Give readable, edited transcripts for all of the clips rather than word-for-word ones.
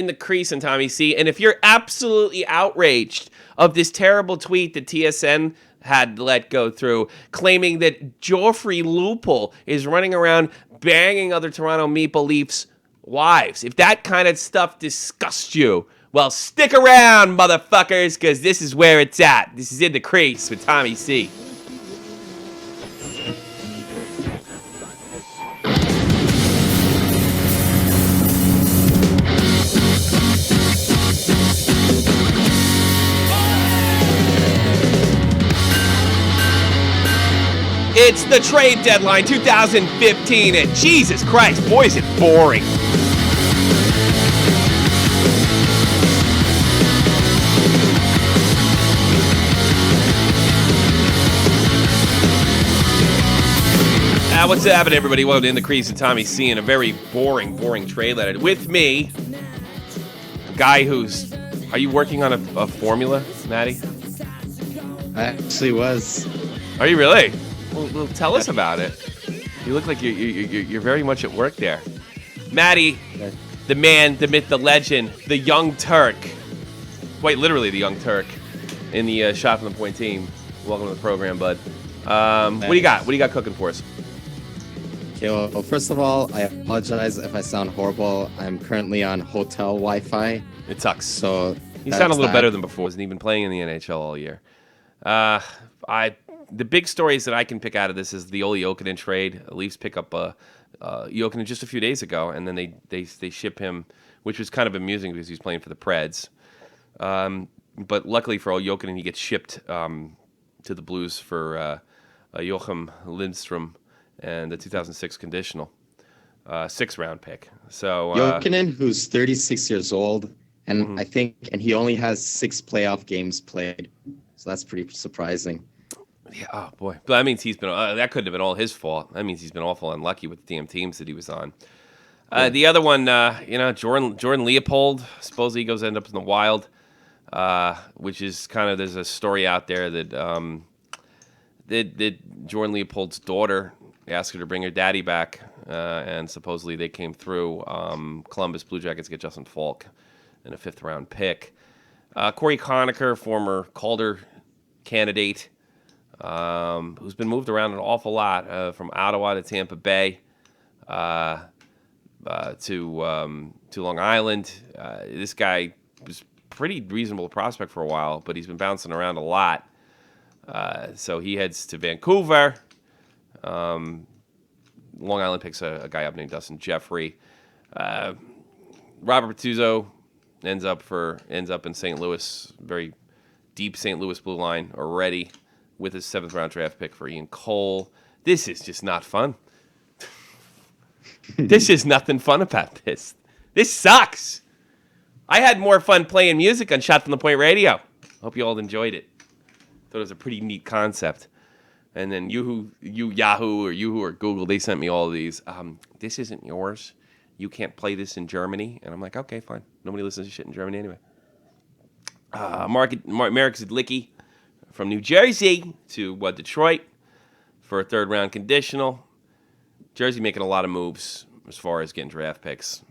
in the crease and Tommy C. And if you're absolutely outraged of this terrible tweet that TSN had let go through, claiming that Joffrey Lupul is running around banging other Toronto Maple Leafs wives, if that kind of stuff disgusts you, well, stick around, motherfuckers, because this is where it's at. This is In the Crease with Tommy C. It's the trade deadline 2015, and Jesus Christ, boy, is it boring. What's happening, everybody? Welcome to In the Crease and Tommy C. And a very boring trade letter. With me, a guy who's... Are you working on a formula, Maddie? I actually was. Are you really? Well, tell us about it. You look like you're very much at work there. Maddie, the man, the myth, the legend, the young Turk. Quite literally the young Turk in the Shot from the Point team. Welcome to the program, bud. What do you got? What do you got cooking for us? Okay, well, first of all, I apologize if I sound horrible. I'm currently on hotel Wi-Fi. It sucks. So you sound a little better than before. Wasn't even playing in the NHL all year. The big stories that I can pick out of this is the Olli Jokinen trade. The Leafs pick up Jokinen just a few days ago, and then they ship him, which was kind of amusing because he's playing for the Preds. But luckily for Jokinen, he gets shipped to the Blues for Joachim Lindstrom and the 2006 conditional 6th-round pick. So Jokinen, who's 36 years old, and I think he only has 6 playoff games played, so that's pretty surprising. Yeah, oh boy. But that means he's been, that couldn't have been all his fault. That means he's been awful unlucky with the damn teams that he was on. The other one, Jordan Leopold, supposedly he goes end up in the Wild, which is kind of, there's a story out there that Jordan Leopold's daughter asked her to bring her daddy back, and supposedly they came through. Columbus Blue Jackets get Justin Falk in a 5th-round pick. Corey Conacher, former Calder candidate, who's been moved around an awful lot, from Ottawa to Tampa Bay, to Long Island. This guy was pretty reasonable prospect for a while, but he's been bouncing around a lot. So he heads to Vancouver. Long Island picks a guy up named Dustin Jeffrey. Robert Bertuzzo ends up in St. Louis, very deep St. Louis blue line already, with his 7th-round draft pick for Ian Cole. This is just not fun. This is nothing fun about this. This sucks. I had more fun playing music on Shot from the Point Radio. Hope you all enjoyed it. Thought it was a pretty neat concept. And then Yahoo or Google, they sent me all of these. This isn't yours. You can't play this in Germany. And I'm like, okay, fine. Nobody listens to shit in Germany anyway. Marek Zidlicki from New Jersey to Detroit for a 3rd-round conditional. Jersey making a lot of moves as far as getting draft picks.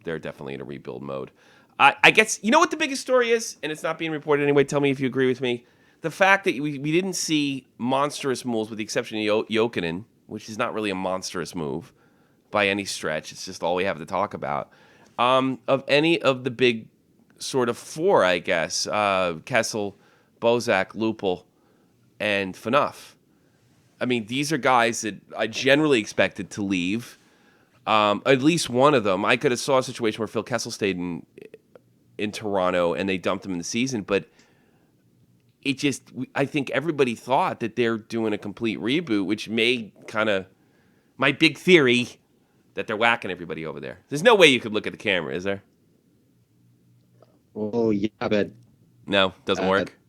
They're definitely in a rebuild mode. I guess, you know what the biggest story is? And it's not being reported anyway. Tell me if you agree with me. The fact that we didn't see monstrous moves, with the exception of Jokinen, which is not really a monstrous move by any stretch. It's just all we have to talk about. Of any of the big sort of 4, I guess, Kessel, Bozak, Lupul, and Phaneuf. I mean, these are guys that I generally expected to leave. At least one of them. I could have saw a situation where Phil Kessel stayed in Toronto and they dumped him in the season, but I think everybody thought that they're doing a complete reboot, which may kind of, my big theory, that they're whacking everybody over there. There's no way you could look at the camera, is there? Oh, yeah, but... No, doesn't work?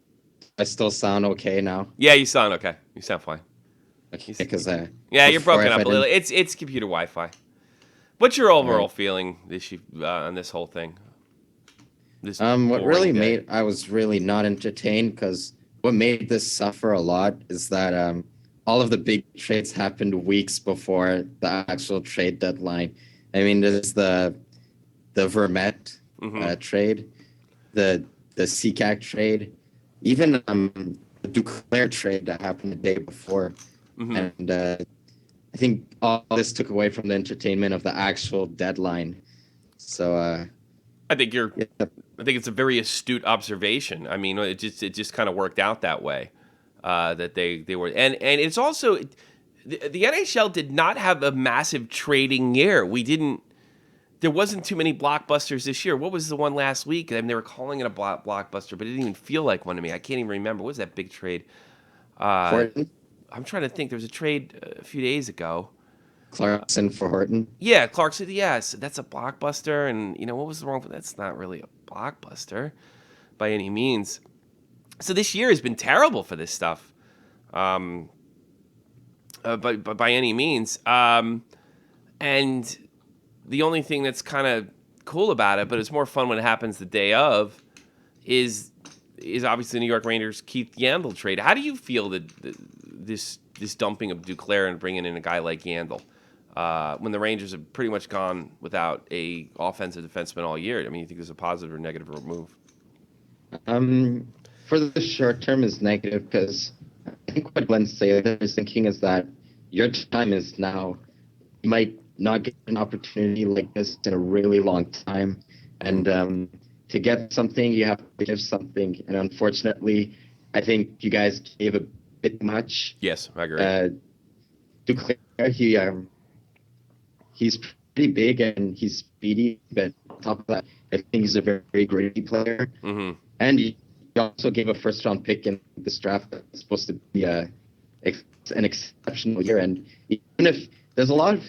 I still sound okay now. Yeah, you sound okay. You sound fine. Okay, because you're broken up a little. It's computer Wi-Fi. What's your overall feeling on this whole thing? What really made I was really not entertained, because what made this suffer a lot is that all of the big trades happened weeks before the actual trade deadline. I mean, there's the Vermette trade, the CCAC trade, even the Duclair trade that happened the day before, and I think all this took away from the entertainment of the actual deadline. So I think I think it's a very astute observation. I mean, it just kind of worked out that way, that they were, and it's also the NHL did not have a massive trading year. There wasn't too many blockbusters this year. What was the one last week? I mean, they were calling it a blockbuster, but it didn't even feel like one to me. I can't even remember. What was that big trade? Horton? I'm trying to think. There was a trade a few days ago. Clarkson for Horton? Yeah, Clarkson. Yes, that's a blockbuster. And, what was wrong with that? That's not really a blockbuster by any means. So this year has been terrible for this stuff. But by any means. And the only thing that's kind of cool about it, but it's more fun when it happens the day of, is obviously the New York Rangers Keith Yandle trade. How do you feel that this dumping of Duclair and bringing in a guy like Yandle, when the Rangers have pretty much gone without a offensive defenseman all year? I mean, you think it's a positive or negative move? For the short term, is negative because I think what Glenn Saylor is thinking is that your time is now. You might not get an opportunity like this in a really long time, and to get something, you have to give something. And unfortunately, I think you guys gave a bit much. Yes, I agree. Duclair, he's pretty big and he's speedy, but on top of that, I think he's a very, very great player. And he also gave a first-round pick in this draft that's supposed to be an exceptional year. And even if there's a lot of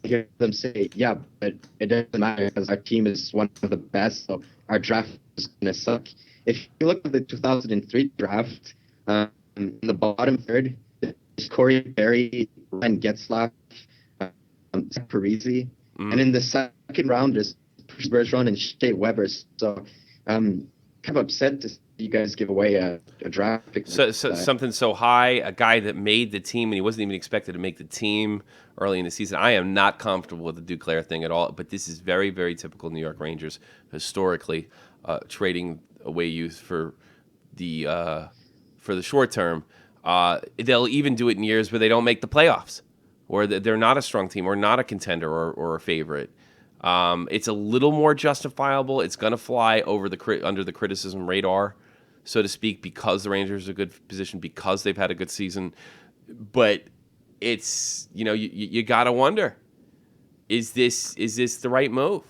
hear them say, yeah, but it doesn't matter because our team is one of the best, so our draft is going to suck. If you look at the 2003 draft, in the bottom third, Corey Berry, Ryan Getzlaf, Zach Parise, and in the second round is Bergeron and Shea Weber. So kind of upset to see you guys give away a draft pick. So something so high, a guy that made the team, and he wasn't even expected to make the team early in the season. I am not comfortable with the Duclair thing at all, but this is very, very typical New York Rangers historically, trading away youth for the short term. They'll even do it in years where they don't make the playoffs, or they're not a strong team, or not a contender, or a favorite. It's a little more justifiable. It's going to fly over under the criticism radar, so to speak, because the Rangers are in a good position, because they've had a good season. But it's, you got to wonder, is this the right move?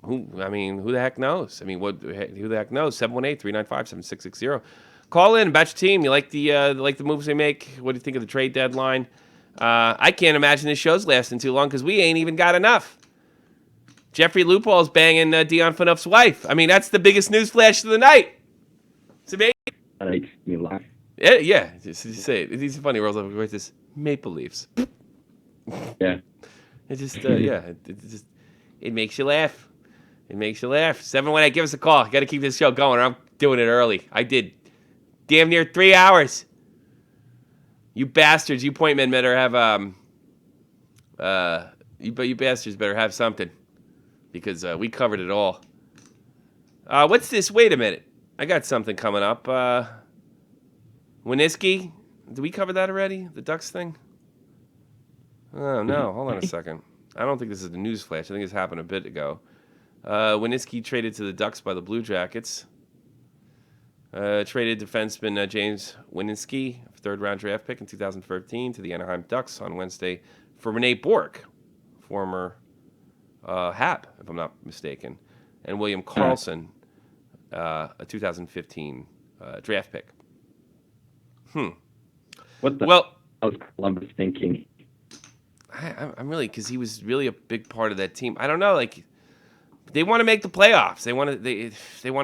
Who the heck knows? Who the heck knows? 718-395-7660. Call in about your team. You like the moves they make? What do you think of the trade deadline? I can't imagine this show's lasting too long because we ain't even got enough. Jeffrey Lupul's banging Dion Phaneuf's wife. That's the biggest news flash of the night. It's amazing. That makes me laugh. Yeah. Just say it. It's funny. We're all like this. Maple Leafs. Yeah. It just it makes you laugh. It makes you laugh. 718, give us a call. Got to keep this show going. I'm doing it early. I did damn near 3 hours. You bastards, you point men better have you bastards better have something, because we covered it all. What's this? Wait a minute. I got something coming up. Winiski? Did we cover that already? The Ducks thing? Oh, no. Hold on a second. I don't think this is a news flash. I think this happened a bit ago. Winiski traded to the Ducks by the Blue Jackets. Traded defenseman James Winiski, third-round draft pick in 2013, to the Anaheim Ducks on Wednesday for Renee Bork, former Hap, if I'm not mistaken, and William Karlsson, a 2015 draft pick. What the? Well, I was Columbus thinking. I'm really, because he was really a big part of that team. I don't know, they want to make the playoffs. They want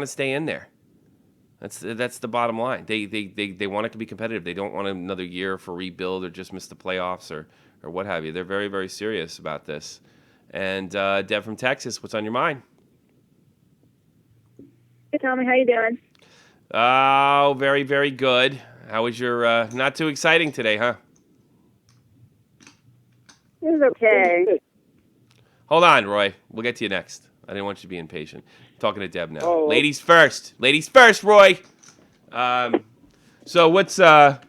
to stay in there. That's the bottom line. They want it to be competitive. They don't want another year for rebuild or just miss the playoffs or what have you. They're very, very serious about this. And Deb from Texas, what's on your mind? Hey, Tommy, how you doing? Oh, very, very good. How was your not too exciting today, huh? It was okay. Hold on, Roy. We'll get to you next. I didn't want you to be impatient. I'm talking to Deb now. Oh. Ladies first. Ladies first, Roy. So what's your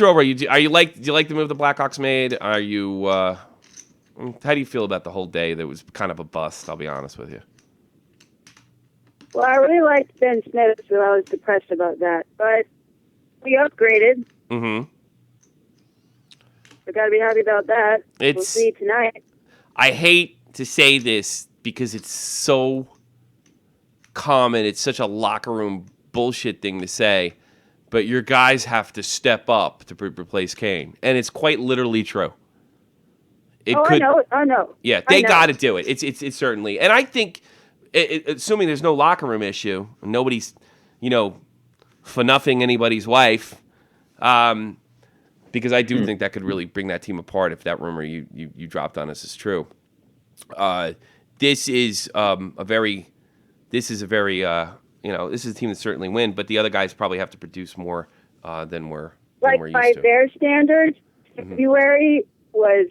overall? Do you like the move the Blackhawks made? Are you how do you feel about the whole day? That was kind of a bust. I'll be honest with you. Well, I really liked Ben Smith, so I was depressed about that. But we upgraded. Mm-hmm. We got to be happy about that. We'll see tonight. I hate to say this because it's so common. It's such a locker room bullshit thing to say, but your guys have to step up to replace Kane, and it's quite literally true. I know. Yeah, they got to do it. It's certainly, and I think, assuming there's no locker room issue, nobody's, for-nothing anybody's wife, because I do think that could really bring that team apart if that rumor you dropped on us is true. This is a very, this is a team that certainly win, but the other guys probably have to produce more than we're used by to. their standards, February was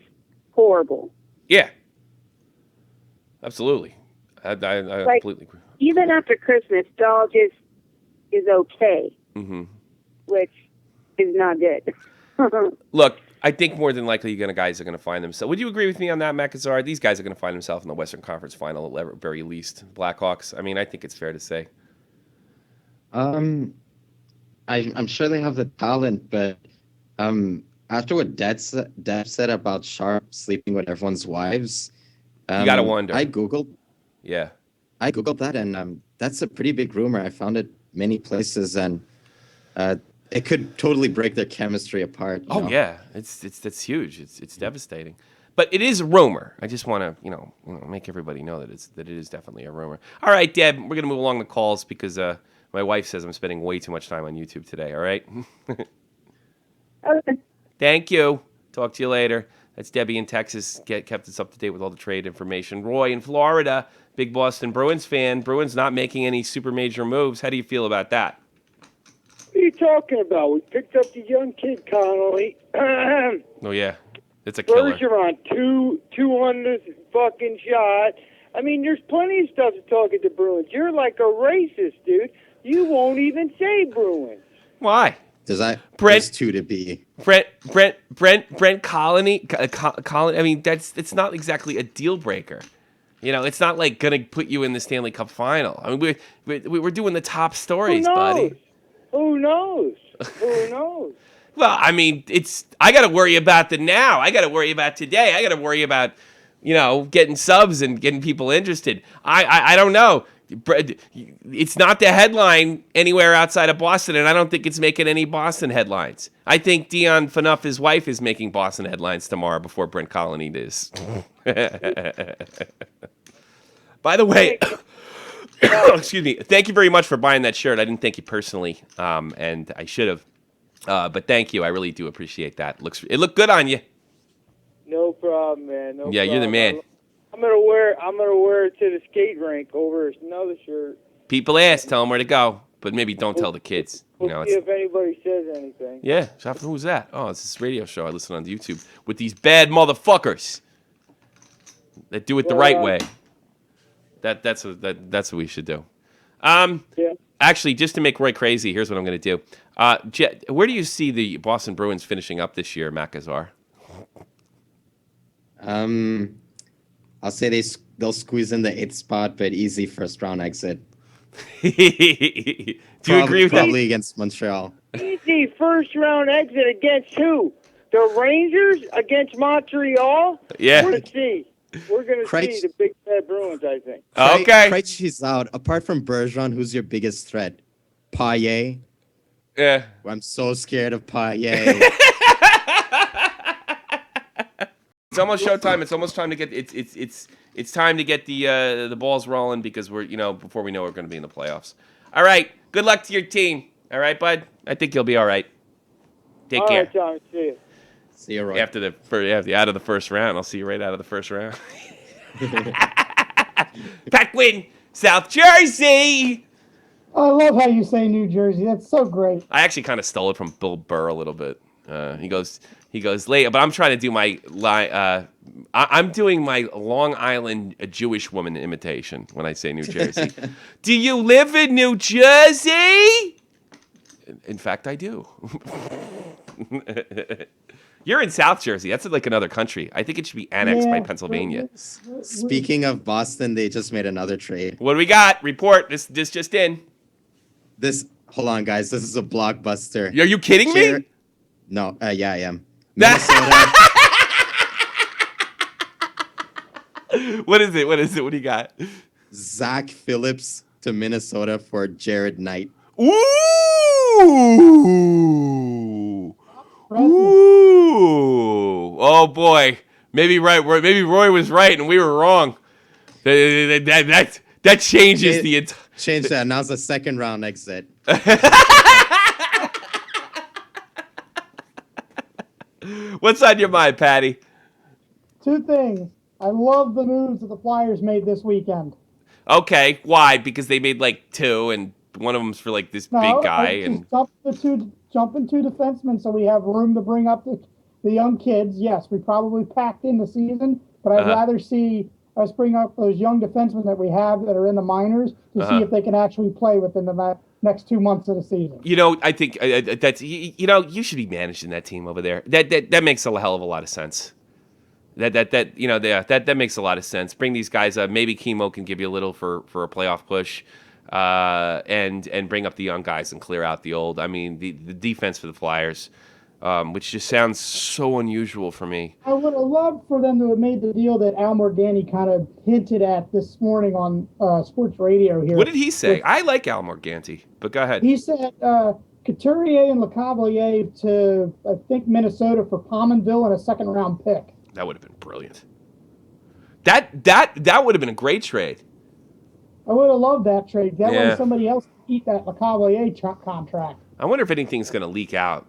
horrible. Yeah, absolutely. I completely agree. Even after Christmas, Dahl just is okay, which is not good. Look, I think more than likely guys are going to find themselves. Would you agree with me on that, Makazar? These guys are going to find themselves in the Western Conference Final at very least. Blackhawks. I mean, I think it's fair to say. I'm sure they have the talent, but after what Deb said about Sharp sleeping with everyone's wives, you gotta wonder. I googled that, and that's a pretty big rumor. I found it many places, and it could totally break their chemistry apart. You know? Yeah, that's huge. It's devastating, but it is a rumor. I just want to make everybody know that it is definitely a rumor. All right, Deb, we're gonna move along the calls because my wife says I'm spending way too much time on YouTube today. All right. Okay. Thank you. Talk to you later. That's Debbie in Texas. Kept us up to date with all the trade information. Roy in Florida, big Boston Bruins fan. Bruins not making any super major moves. How do you feel about that? What are you talking about? We picked up the young kid, Connolly. Oh, yeah. It's a killer. Bergeron, 200 fucking shot. I mean, there's plenty of stuff to talk at the Bruins. You're like a racist, dude. You won't even say Bruins. Why? There's two to be. Brent Colony. I mean, it's not exactly a deal breaker. It's not like gonna put you in the Stanley Cup final. I mean, we're doing the top stories, buddy. Who knows? Who knows? Well, I mean, I got to worry about the now. I got to worry about today. I got to worry about, getting subs and getting people interested. I don't know. It's not the headline anywhere outside of Boston, and I don't think it's making any Boston headlines. I think Dion Phaneuf, his wife, is making Boston headlines tomorrow before Brent Colony is. By the way, excuse me. Thank you very much for buying that shirt. I didn't thank you personally, and I should have. But thank you. I really do appreciate that. It looked good on you. No problem, man. No yeah, problem. You're the man. I'm gonna wear it to the skate rink over another shirt. People ask, tell them where to go, but maybe don't tell the kids. We'll see if anybody says anything. Yeah, who's that? Oh, it's this radio show I listen on YouTube with these bad motherfuckers that do it the right way. That's what we should do. Yeah. Actually, just to make Roy crazy, here's what I'm going to do. Where do you see the Boston Bruins finishing up this year, Makazar? I'll say they'll squeeze in the 8th spot, but easy first round exit. Do you agree with that? Probably against Montreal. Easy first round exit against who? The Rangers against Montreal? Yeah. We're going to see the big bad Bruins, I think. Okay. Krejci's out. Apart from Bergeron, who's your biggest threat? Payet? Yeah. I'm so scared of Payet. It's almost showtime. It's almost time to get it's time to get the balls rolling because we're before we know we're going to be in the playoffs. All right. Good luck to your team. All right, bud. I think you'll be all right. Take care. All right, John. See you. See you, Roy. After out of the first round, I'll see you right out of the first round. Paquin, South Jersey. I love how you say New Jersey. That's so great. I actually kind of stole it from Bill Burr a little bit. He goes, He goes, late, but I'm trying to do my I'm doing my Long Island Jewish woman imitation when I say New Jersey. Do you live in New Jersey? In fact, I do. You're in South Jersey. That's like another country. I think it should be annexed by Pennsylvania. Speaking of Boston, they just made another trade. What do we got? Report. This just in. Hold on, guys. This is a blockbuster. Are you kidding me? No. Yeah, I am. Minnesota. What is it? What do you got? Zach Phillips to Minnesota for Jared Knight. Ooh! Ooh! Oh boy! Maybe Roy was right and we were wrong. That changes the entire. Change that. Now's a second round exit. What's on your mind, Patty? Two things. I love the moves that the Flyers made this weekend. Okay, why? Because they made like two, and one of them's for like this big guy, and jumping two defensemen, so we have room to bring up the young kids. Yes, we probably packed in the season, but I'd rather see us bring up those young defensemen that we have that are in the minors to see if they can actually play within the next 2 months of the season. You know, I think that's you should be managing that team over there. That makes a hell of a lot of sense. That makes a lot of sense. Bring these guys up. Maybe Chemo can give you a little for a playoff push, and bring up the young guys and clear out the old. I mean, the defense for the Flyers, which just sounds so unusual for me. I would have loved for them to have made the deal that Al Morganti kind of hinted at this morning on sports radio here. What did he say? I like Al Morganti, but go ahead. He said Couturier and LeCavalier to, I think, Minnesota for Pominville and a second-round pick. That would have been brilliant. That would have been a great trade. I would have loved that trade. That way somebody else could eat that LeCavalier contract. I wonder if anything's going to leak out,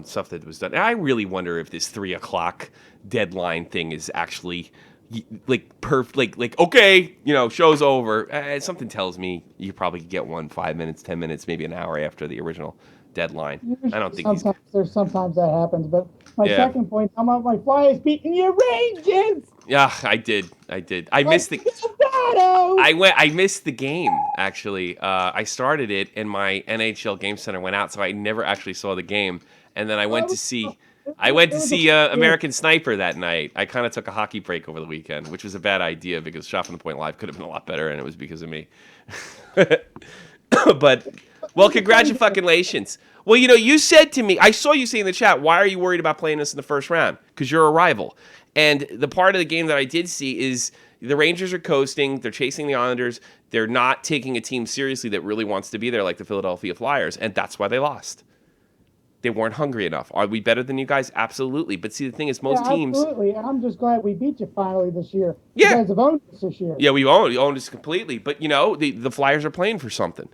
stuff that was done. I really wonder if this 3 o'clock deadline thing is actually like perfect. Like okay, show's over. Something tells me you probably could get one 5 minutes, 10 minutes, maybe an hour after the original deadline. I don't think sometimes that happens, but my second point, how about my Flyers beating your Rangers? Yeah, I did. I missed the. I missed the game actually. I started it, and my NHL Game Center went out, so I never actually saw the game. And then I went to see American Sniper that night. I kind of took a hockey break over the weekend, which was a bad idea because Shot from the Point Live could have been a lot better, and it was because of me. But well, congratulations. Well, you said to me, I saw you say in the chat, why are you worried about playing us in the first round? Because you're a rival. And the part of the game that I did see is the Rangers are coasting. They're chasing the Islanders. They're not taking a team seriously that really wants to be there like the Philadelphia Flyers. And that's why they lost. They weren't hungry enough. Are we better than you guys? Absolutely. But see, the thing is, most teams... Absolutely. And I'm just glad we beat you finally this year. Yeah. You guys have owned us this year. Yeah, we owned us completely. But, the Flyers are playing for something.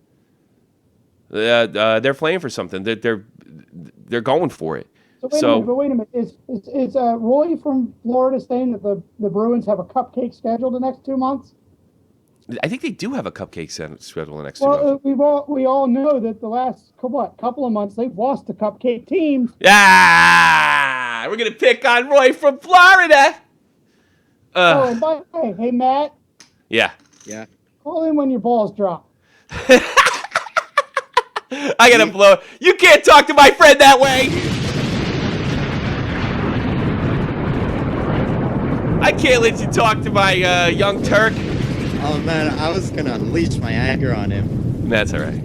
They're playing for something. They're going for it. So wait a minute. Is Roy from Florida saying that the Bruins have a cupcake schedule the next 2 months? I think they do have a cupcake schedule the next 2 months. We all know that the last couple of months they've lost to cupcake teams. Ah, we're gonna pick on Roy from Florida. And by the way, hey Matt. Yeah. Call in when your balls drop. I gotta blow. You can't talk to my friend that way. I can't let you talk to my young Turk. Oh man, I was gonna unleash my anger on him. That's all right.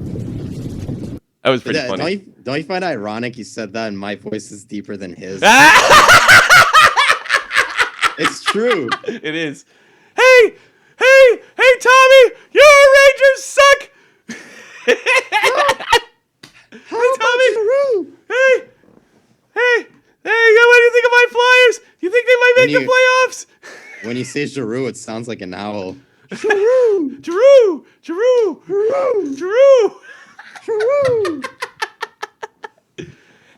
That was pretty funny. Don't you find it ironic he said that and my voice is deeper than his? It's true. It is. Hey, Tommy, your Rangers suck. Hey, Tommy. Hey, what do you think of my Flyers? Do you think they might make the playoffs? When you say Giroux, it sounds like an owl. Giroux.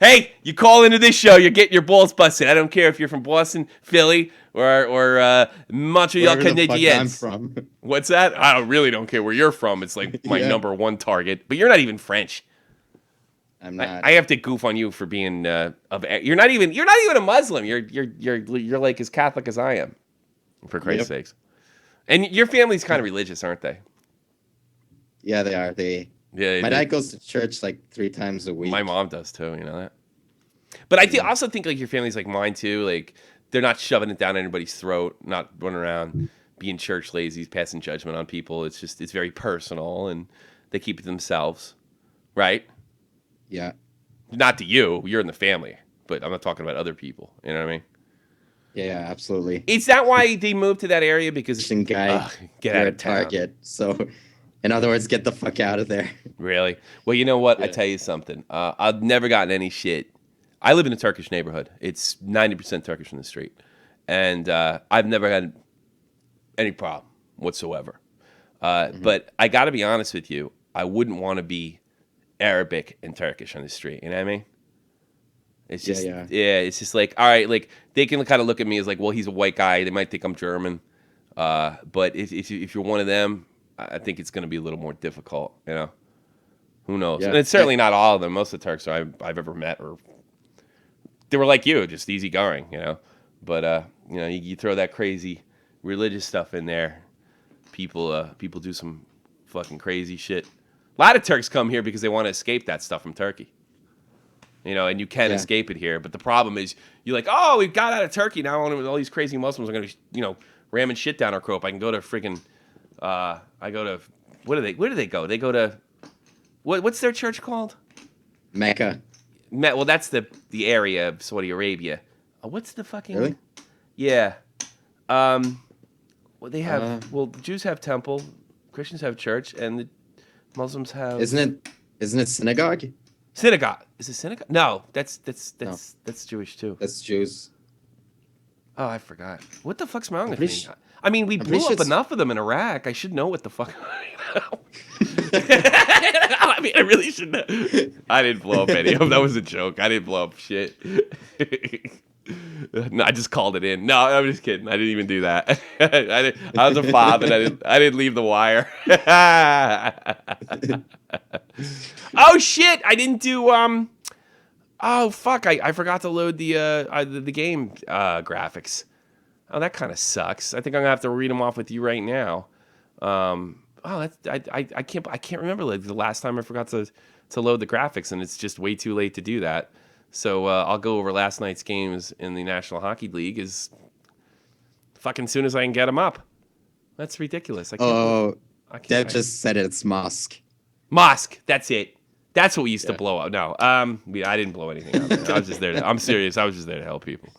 Hey, you call into this show, you're getting your balls busted. I don't care if you're from Boston, Philly, or Montreal Canadiens. From. What's that? I really don't care where you're from. It's like my number one target. But you're not even French. I'm not. I have to goof on you for being you're not even a Muslim. You're like as Catholic as I am, for Christ's sakes. And your family's kind of religious, aren't they? Yeah, they are. My dad goes to church like 3 times a week. My mom does too. You know that. But I also think like your family's like mine too. Like they're not shoving it down anybody's throat, not running around being church lazy, passing judgment on people. It's very personal, and they keep it to themselves, right? Yeah. Not to you. You're in the family, but I'm not talking about other people. You know what I mean? Yeah, absolutely. Is that why they moved to that area? Because guy, get out you're of a target. So, in other words, get the fuck out of there. Really? Well, you know what? I tell you something. I've never gotten any shit. I live in a Turkish neighborhood. It's 90% Turkish in the street, and I've never had any problem whatsoever. But I got to be honest with you. I wouldn't want to be Arabic and Turkish on the street. You know what I mean? It's just it's just like, all right, like they can kind of look at me as like, well, he's a white guy. They might think I'm German. But if you're one of them, I think it's going to be a little more difficult. You know, who knows? Yeah. And it's certainly not all of them. Most of the Turks I've ever met they were like you, just easygoing. You know, but you know, you throw that crazy religious stuff in there, people do some fucking crazy shit. A lot of Turks come here because they want to escape that stuff from Turkey. You know, and you can escape it here. But the problem is, you're like, oh, we got out of Turkey. Now all these crazy Muslims are going to be, you know, ramming shit down our throat. I can go to freaking, where do they go? They go to, what's their church called? Mecca. Well, that's the area of Saudi Arabia. What's the fucking... Really? Yeah. Well, they have... the Jews have temple, Christians have church, and the Muslims have... Isn't it synagogue? Synagogue. Is it synagogue? No, that's Jewish too. That's Jews. Oh, I forgot. What the fuck's wrong with me? I mean, we blew up enough of them in Iraq. I should know what the fuck. I mean, I really should know. I didn't blow up any of them. That was a joke. I didn't blow up shit. No, I just called it in. No, I'm just kidding. I didn't even do that. I was a fob, and I didn't leave the wire. Oh shit! I didn't do Oh fuck! I forgot to load the game graphics. Oh, that kind of sucks. I think I'm gonna have to read them off with you right now. I can't remember like the last time I forgot to load the graphics, and it's just way too late to do that. So I'll go over last night's games in the National Hockey League as fucking soon as I can get them up. That's ridiculous. Deb just said it's mosque. Mosque. That's it. That's what we used to blow up. No, I didn't blow anything up. Man. I was just there. I'm serious. I was just there to help people,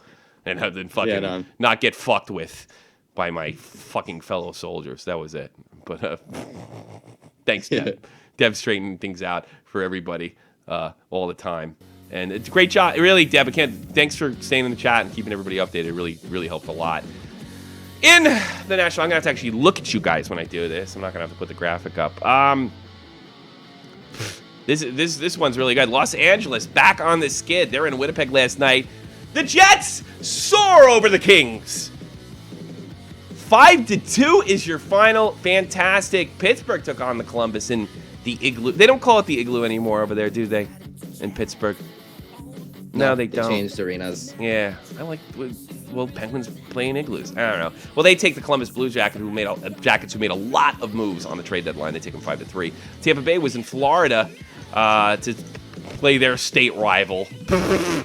and then fucking not get fucked with by my fucking fellow soldiers. That was it. But thanks, Deb. Deb straightening things out for everybody all the time, and it's a great job. Really, Deb. Thanks for staying in the chat and keeping everybody updated. It really, really helped a lot. In the National, I'm gonna have to actually look at you guys when I do this. I'm not gonna have to put the graphic up. This one's really good. Los Angeles back on the skid. They were in Winnipeg last night. The Jets soar over the Kings. 5-2 is your final. Fantastic. Pittsburgh took on the Columbus in the Igloo. They don't call it the Igloo anymore over there, do they? In Pittsburgh. No, they don't. Changed arenas. Yeah, I like. Well, Penguins playing Igloos. I don't know. Well, they take the Columbus Blue Jackets, who made a lot of moves on the trade deadline. They take them 5-3. Tampa Bay was in Florida to play their state rival. They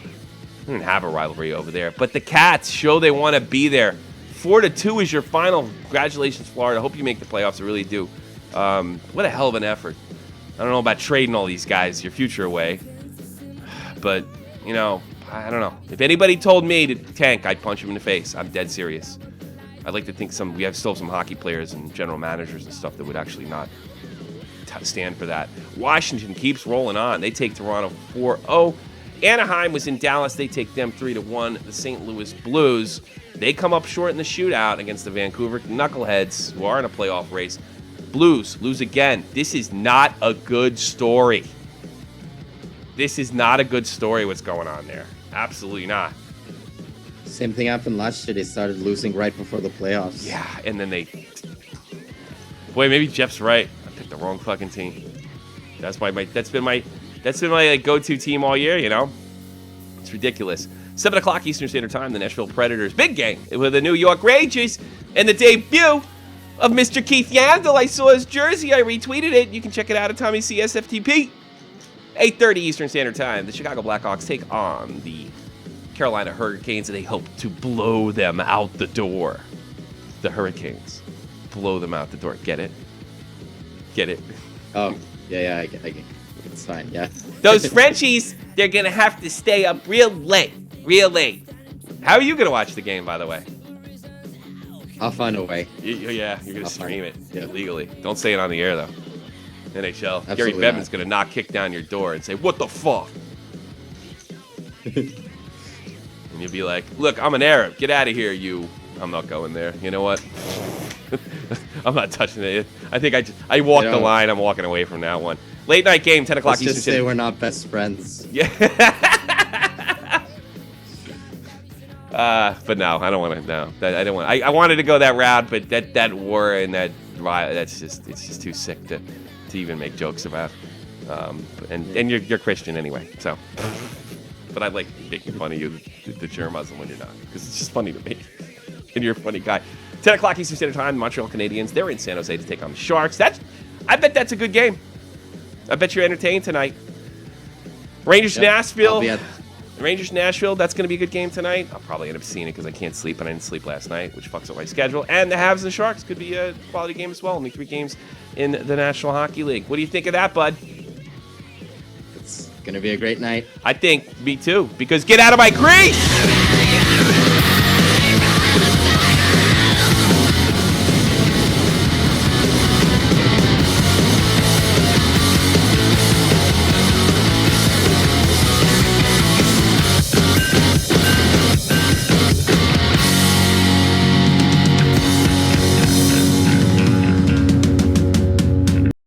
didn't have a rivalry over there, but the Cats show they want to be there. 4-2 is your final. Congratulations, Florida. Hope you make the playoffs. I really do. What a hell of an effort. I don't know about trading all these guys your future away, but you know. I don't know. If anybody told me to tank, I'd punch him in the face. I'm dead serious. I'd like to think we have still some hockey players and general managers and stuff that would actually not stand for that. Washington keeps rolling on. They take Toronto 4-0. Anaheim was in Dallas. They take them 3-1. The St. Louis Blues, they come up short in the shootout against the Vancouver Knuckleheads, who are in a playoff race. Blues lose again. This is not a good story. This is not a good story what's going on there. Absolutely not. Same thing happened last year. They started losing right before the playoffs. Yeah, and then Boy, maybe Jeff's right. I picked the wrong fucking team. That's been my That's been my go-to team all year, you know? It's ridiculous. 7 o'clock Eastern Standard Time, the Nashville Predators. Big game with the New York Rangers and the debut of Mr. Keith Yandel. I saw his jersey. I retweeted it. You can check it out at Tommy C. SFTP. 8:30 Eastern Standard Time. The Chicago Blackhawks take on the Carolina Hurricanes, and they hope to blow them out the door. The Hurricanes. Blow them out the door. Get it? Get it? Oh, yeah, I get it. It's fine, yeah. Those Frenchies, they're going to have to stay up real late. Real late. How are you going to watch the game, by the way? I'll find a way. Yeah, you're going to stream it Yeah. legally. Don't say it on the air, though. NHL. Absolutely Gary Bettman's not. going to knock kick down your door and say, "What the fuck?" And you'll be like, "Look, I'm an Arab. Get out of here, you." I'm not going there. You know what? I'm not touching it. I think I walked the line. I'm walking away from that one. Late night game, 10 o'clock Let's Eastern just say Standard. we're not best friends. Yeah. But no, I don't want to. No, I don't want. I wanted to go that route, but that war and that riot, it's just too sick to even make jokes about. And you're Christian anyway, so. But I like making fun of you that you're a Muslim when you're not, because it's just funny to me. And you're a funny guy. 10 o'clock Eastern Standard Time, the Montreal Canadiens. They're in San Jose to take on the Sharks. I bet that's a good game. I bet you're entertained tonight. Rangers Nashville. Rangers Nashville, that's going to be a good game tonight. I'll probably end up seeing it because I can't sleep, and I didn't sleep last night, which fucks up my schedule. And the Habs and the Sharks could be a quality game as well. Only 3 games in the National Hockey League. What do you think of that, bud? It's going to be a great night. I think, me too, because get out of my crease!